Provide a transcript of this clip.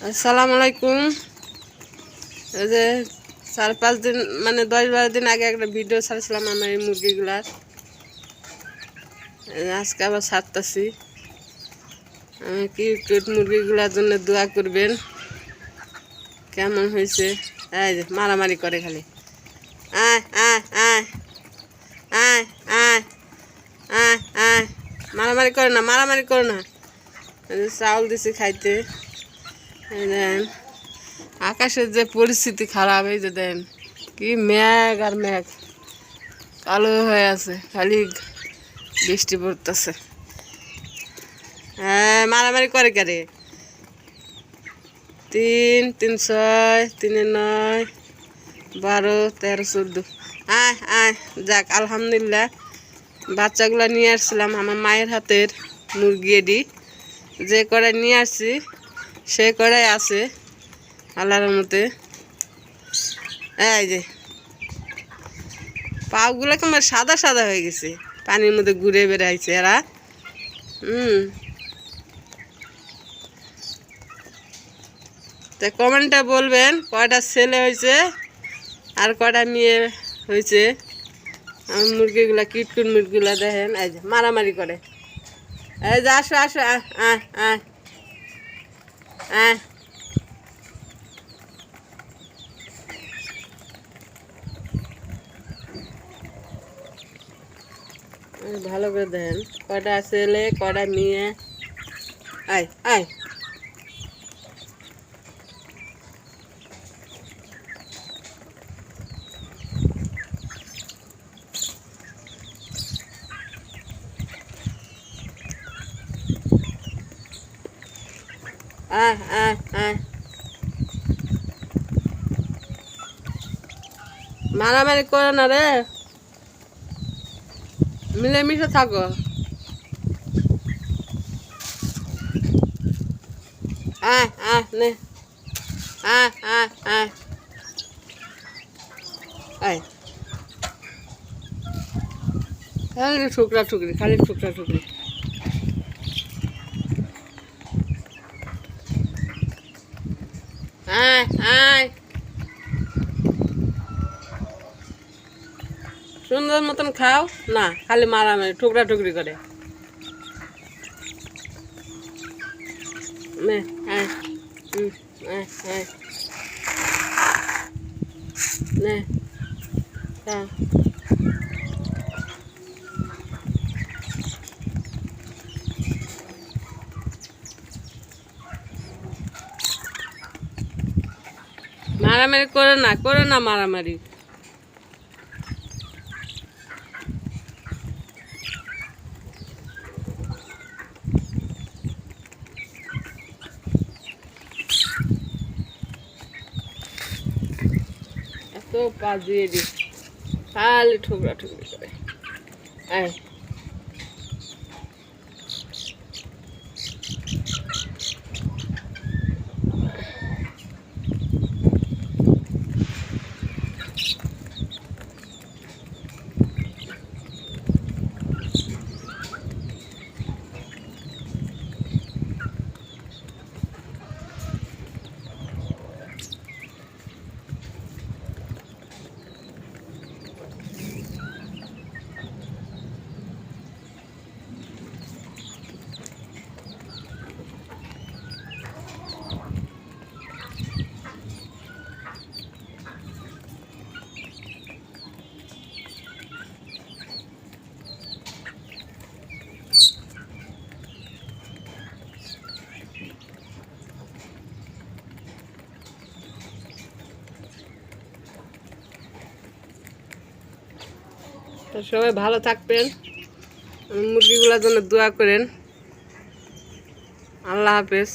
আসসালামু আলাইকুম। এই যে 4-5 দিন মানে 10-12 দিন আগে একটা ভিডিও ছাড়ছিলাম আমার এই মুরগিগুলার। আজকে আবার ছাড়তেছি। কিউট মুরগিগুলার জন্য দোয়া করবেন। কেমন হয়েছে? এই যে মারামারি করে খালি, আয় আয় আয় আয় আয় আয় আয়, মারামারি করে না, মারামারি করে না। চাউল দিছি খাইতে। দেন আকাশের যে পরিস্থিতি খারাপ, এই যে দেন কি মেঘ আর মেঘ, কালো হয়ে আছে, খালি বৃষ্টি পড়তেছে। হ্যাঁ, মারামারি করে কারে? 3, 3, 6, 3, 9, 12, 13, 14। আয় আয়, যাক আলহামদুলিল্লাহ। বাচ্চাগুলা নিয়ে আসছিলাম আমার মায়ের হাতের মুরগি। এডি যে কড়াই নিয়ে আসছি সে কড়াই আছে আল্লাহর মতে। এই যে পাগুলো কেমন সাদা সাদা হয়ে গেছে, পানির মধ্যে ঘুরে বেড়াইছে এরা। তা কমেন্টে বলবেন কয়টা ছেলে হয়েছে আর কয়টা মেয়ে হয়েছে। আমার মুরগিগুলা কিটকুট মুরগিগুলা দেখেন, এই যে মারামারি করে। এই যে আসো আসো, আয় আয় আয়, ভালো করে দেখেন কয়টা ছেলে কয়টা মেয়ে। আয় আয়, আয় আয় আয়, মারামারি করে না রে, মিলেমিশে থাকো। আয় আয় নে, আয় আয় আয় আয়, খালি ঠুকরা ঠুকরি, খালি ঠুকরা ঠুকরি। আয় আয়, সুন্দর মতন খাও না, খালি মারামারি ঠুকরা ঠুকরি করে। নে আয়, আয় আয়, নে খা। মারামারি করে না, করে না মারামারি। এত বাজিয়ে দি, খালি ঠুকরা ঠুকরি করে। আয়, তো সবাই ভালো থাকবেন, মুরগিগুলোর জন্য দোয়া করেন। আল্লাহ হাফেজ।